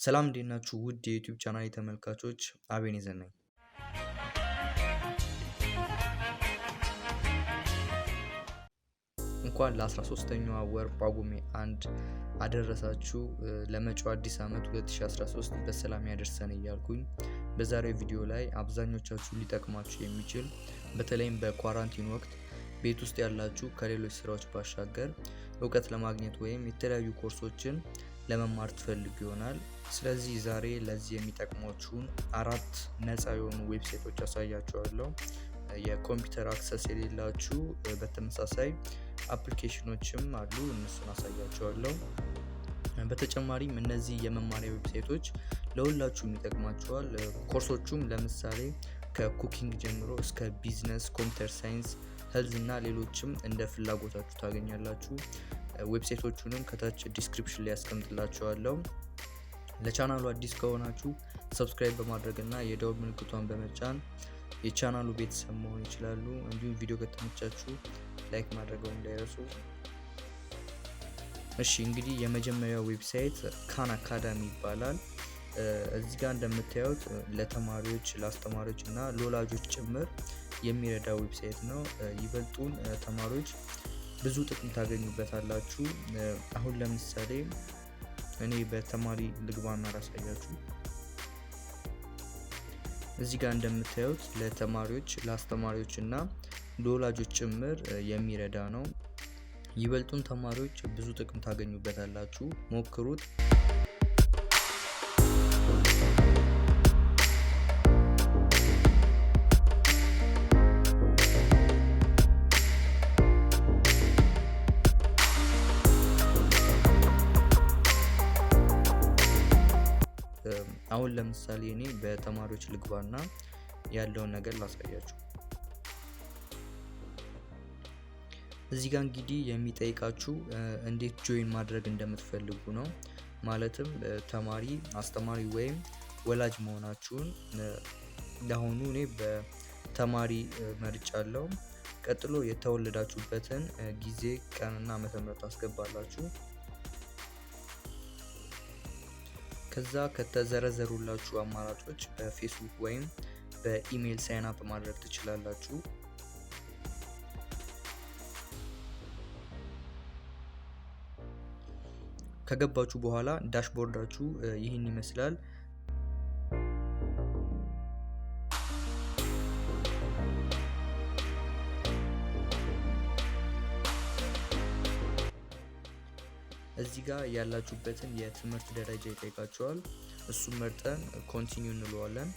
ሰላም እንዴት ናችሁ? ውድ የዩቲዩብ ቻናል ተመልካቾች አቤኔዘር ነኝ። እንኳን ለ13ኛዋ ወር ጳጉሜ 1 አደረሳችሁ። ለመጪው አዲስ ዓመት 2013 በሰላም ያደርሰን እያልኩኝ በዛሬው ቪዲዮ ላይ አብዛኞቻችሁ ሊጠቅማችሁ የሚችል በተለይም በኳራንቲን ወቅት ቤት ውስጥ ያላችሁ ከሌሎች ስራዎች ባሻገር እውቀት ለማግኘት ወይም የተለያዩ ኮርሶችን ለመማር ትፈልጉ ይሆናል። ስለዚህ ዛሬ ለዚህ የሚጠቅሟችሁን 4 ነፃ የሆኑ ዌብሳይቶች አሳያችኋለሁ። የኮምፒውተር አክሰስ የሌላችሁ በተመሳሳይ አፕሊኬሽኖችም አሉ፣ እነሱን አሳያችኋለሁ። በተጨማሪም እነዚህ የመማሪያ ዌብሳይቶች ለሁላችሁም ይጠቅማችኋል። ኮርሶቹም ለምሳሌ ከኩኪንግ ጀምሮ እስከ ቢዝነስ፣ ኮምፒውተር ሳይንስ፣ ሄልዝ እና ሌሎችም እንደ ፍላጎታችሁ ታገኛላችሁ። ዌብሳይቶቹንም ከታች ዲስክሪፕሽን ላይ ያስቀምጥላችኋለሁ። ለቻናሉ አዲስ ከሆናችሁ ሰብስክራይብ በማድረግ እና የደወል ምልክቷን በመጫን የቻናሉ ቤተሰብ መሆን ይችላሉ። እንዲሁም ቪዲዮ ከተመቻችሁ ላይክ ማድረግውን እንዳይረሱ። እሺ እንግዲህ የመጀመሪያው ዌብሳይት ካን አካዳሚ ይባላል። እዚህ ጋር እንደምታዩት ለተማሪዎች፣ ለአስተማሪዎች እና ለወላጆች ጭምር የሚረዳ ዌብሳይት ነው። ይበልጡን ተማሪዎች ብዙ ጥቅም ታገኙበታላችሁ። አሁን ለምሳሌ እኔ በተማሪ ልግባና ላሳያችሁ። እዚህ ጋር እንደምታዩት ለተማሪዎች፣ ለአስተማሪዎች እና ለወላጆች ጭምር የሚረዳ ነው። ይበልጡን ተማሪዎች ብዙ ጥቅም ታገኙበታላችሁ፣ ሞክሩት። አሁን ለምሳሌ እኔ በተማሪዎች ልግባና ያለውን ነገር ላሳያችሁ። እዚህ ጋር እንግዲህ የሚጠይቃችሁ እንዴት ጆይን ማድረግ እንደምትፈልጉ ነው። ማለትም ተማሪ፣ አስተማሪ ወይም ወላጅ መሆናችሁን። ለአሁኑ እኔ በተማሪ መርጫለሁ። ቀጥሎ የተወለዳችሁበትን ጊዜ፣ ቀንና ዓመተ ምህረት አስገባላችሁ። ከዛ ከተዘረዘሩላችሁ አማራጮች በፌስቡክ ወይም በኢሜል ሳይን አፕ ማድረግ ትችላላችሁ። ከገባችሁ በኋላ ዳሽቦርዳችሁ ይህን ይመስላል። እዚህ ጋር ያላችሁበትን የትምህርት ደረጃ ይጠይቃችኋል። እሱን መርጠን ኮንቲኒው እንለዋለን።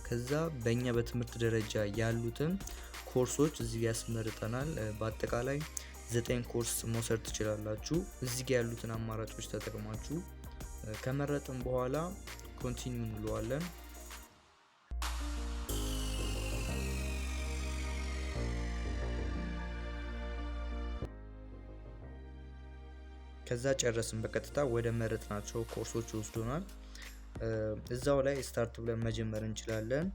ከዛ በእኛ በትምህርት ደረጃ ያሉትን ኮርሶች እዚህ ጋር ያስመርጠናል። በአጠቃላይ 9 ኮርስ መውሰድ ትችላላችሁ። እዚህ ጋር ያሉትን አማራጮች ተጠቅማችሁ ከመረጥን በኋላ ኮንቲኒው እንለዋለን። ከዛ ጨረስን። በቀጥታ ወደ መረጥናቸው ኮርሶች ይወስዱናል። እዛው ላይ ስታርት ብለን መጀመር እንችላለን።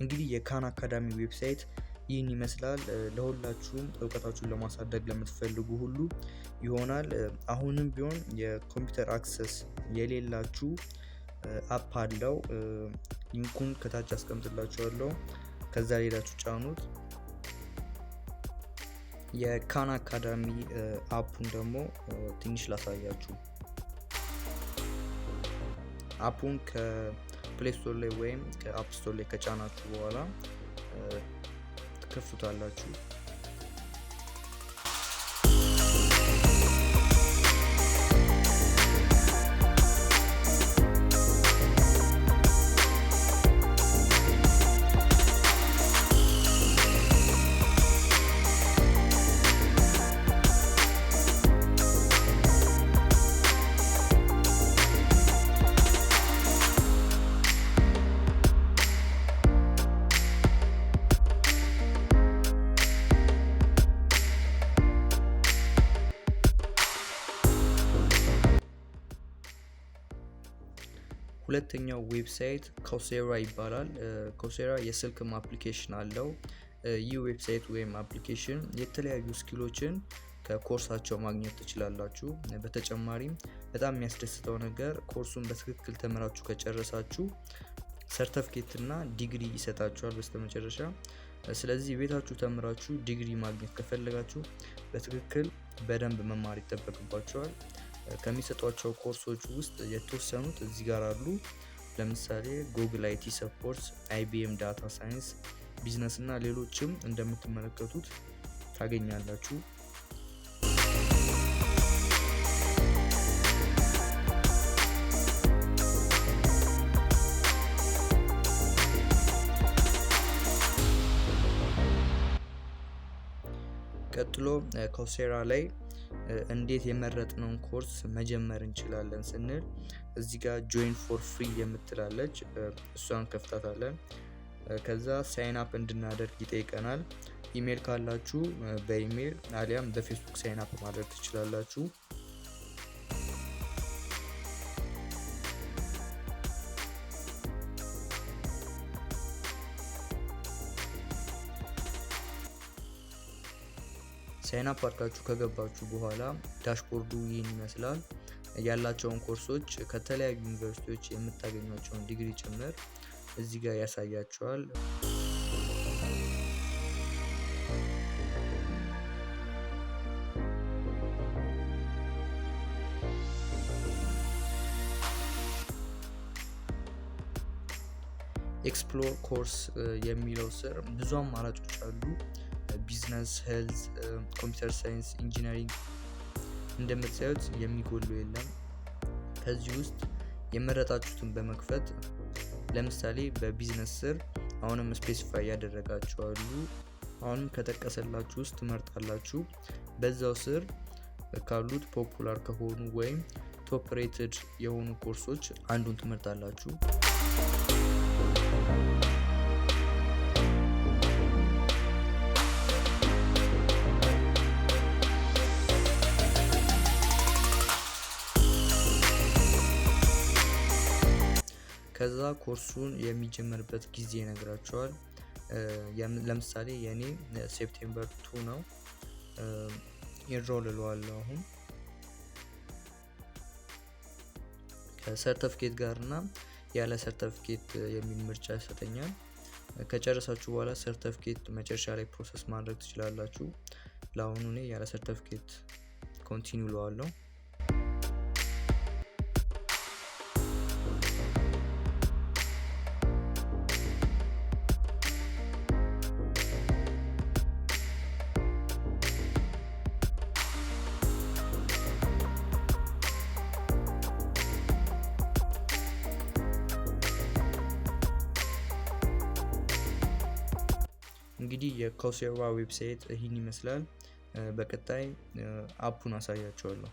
እንግዲህ የካን አካዳሚ ዌብሳይት ይህን ይመስላል። ለሁላችሁም እውቀታችሁን ለማሳደግ ለምትፈልጉ ሁሉ ይሆናል። አሁንም ቢሆን የኮምፒውተር አክሰስ የሌላችሁ አፕ አለው። ሊንኩን ከታች አስቀምጥላችኋለሁ። ከዛ ሌላችሁ ጫኑት። የካን አካዳሚ አፑን ደግሞ ትንሽ ላሳያችሁ። አፑን ከፕሌይ ስቶር ላይ ወይም ከአፕ ስቶር ላይ ከጫናችሁ በኋላ ትከፍቱታላችሁ። ሁለተኛው ዌብሳይት ኮርሴራ ይባላል። ኮርሴራ የስልክም አፕሊኬሽን አለው። ይህ ዌብሳይት ወይም አፕሊኬሽን የተለያዩ ስኪሎችን ከኮርሳቸው ማግኘት ትችላላችሁ። በተጨማሪም በጣም የሚያስደስተው ነገር ኮርሱን በትክክል ተምራችሁ ከጨረሳችሁ ሰርተፊኬት እና ዲግሪ ይሰጣችኋል በስተመጨረሻ። ስለዚህ ቤታችሁ ተምራችሁ ዲግሪ ማግኘት ከፈለጋችሁ በትክክል በደንብ መማር ይጠበቅባችኋል። ከሚሰጧቸው ኮርሶች ውስጥ የተወሰኑት እዚህ ጋር አሉ። ለምሳሌ ጉግል IT ሰፖርት፣ IBM ዳታ ሳይንስ፣ ቢዝነስ እና ሌሎችም እንደምትመለከቱት ታገኛላችሁ። ቀጥሎ ኮርሴራ ላይ እንዴት የመረጥነውን ኮርስ መጀመር እንችላለን ስንል እዚህ ጋር ጆይን ፎር ፍሪ የምትላለች እሷን ከፍታታለን። ከዛ ሳይን አፕ እንድናደርግ ይጠይቀናል። ኢሜል ካላችሁ በኢሜል አሊያም በፌስቡክ ሳይን አፕ ማድረግ ትችላላችሁ። ሳይን አፕ አድርጋችሁ ከገባችሁ በኋላ ዳሽቦርዱ ይህን ይመስላል። ያላቸውን ኮርሶች ከተለያዩ ዩኒቨርሲቲዎች የምታገኟቸውን ዲግሪ ጭምር እዚህ ጋር ያሳያችኋል። ኤክስፕሎር ኮርስ የሚለው ስር ብዙ አማራጮች አሉ። ቢዝነስ፣ ሄልዝ፣ ኮምፒውተር ሳይንስ፣ ኢንጂነሪንግ እንደምታዩት የሚጎለው የለም። ከዚህ ውስጥ የመረጣችሁትን በመክፈት ለምሳሌ በቢዝነስ ስር አሁንም ስፔሲፋይ ያደረጋችሁ አሉ። አሁንም ከጠቀሰላችሁ ውስጥ ትመርጣላችሁ። በዛው ስር ካሉት ፖፑላር ከሆኑ ወይም ቶፕ ሬትድ የሆኑ ኮርሶች አንዱን ትመርጣላችሁ። ከዛ ኮርሱን የሚጀምርበት ጊዜ ይነግራቸዋል። ለምሳሌ የኔ ሴፕቴምበር 2 ነው። ኢንሮል እለዋለሁ። አሁን ከሰርተፊኬት ጋር እና ያለ ሰርተፊኬት የሚል ምርጫ ይሰጠኛል። ከጨረሳችሁ በኋላ ሰርተፊኬት መጨረሻ ላይ ፕሮሰስ ማድረግ ትችላላችሁ። ለአሁኑ እኔ ያለ ሰርተፊኬት ኮንቲኒው እለዋለሁ። እንግዲህ የኮርሴራ ዌብሳይት ይህን ይመስላል። በቀጣይ አፑን አሳያችኋለሁ።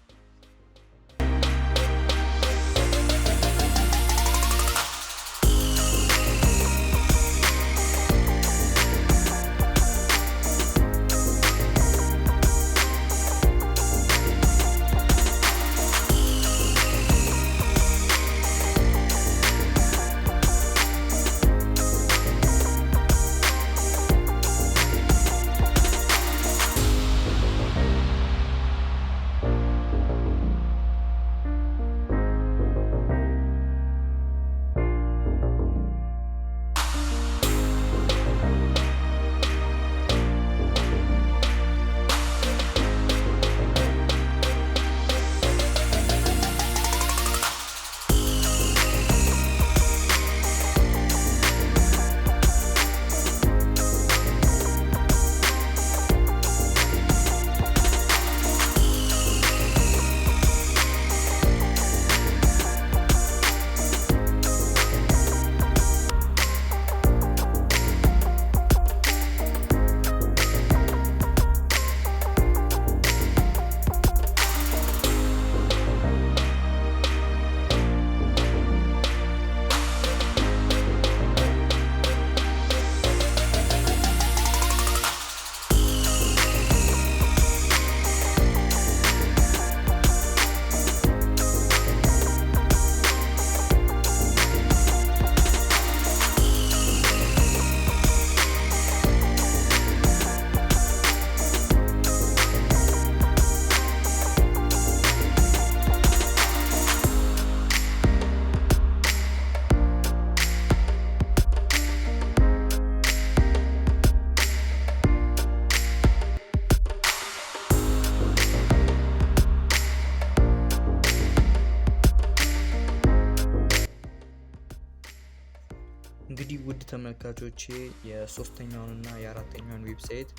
ውድ ተመልካቾቼ የሶስተኛውንና የአራተኛውን ዌብሳይት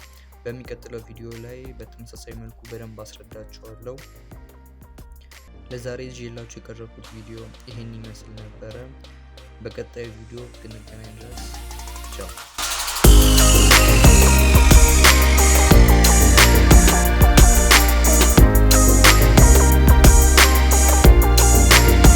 በሚቀጥለው ቪዲዮ ላይ በተመሳሳይ መልኩ በደንብ አስረዳችኋለሁ። ለዛሬ ይዤላችሁ የቀረብኩት ቪዲዮ ይሄን ይመስል ነበረ። በቀጣዩ ቪዲዮ እስክንገናኝ ድረስ ቻው።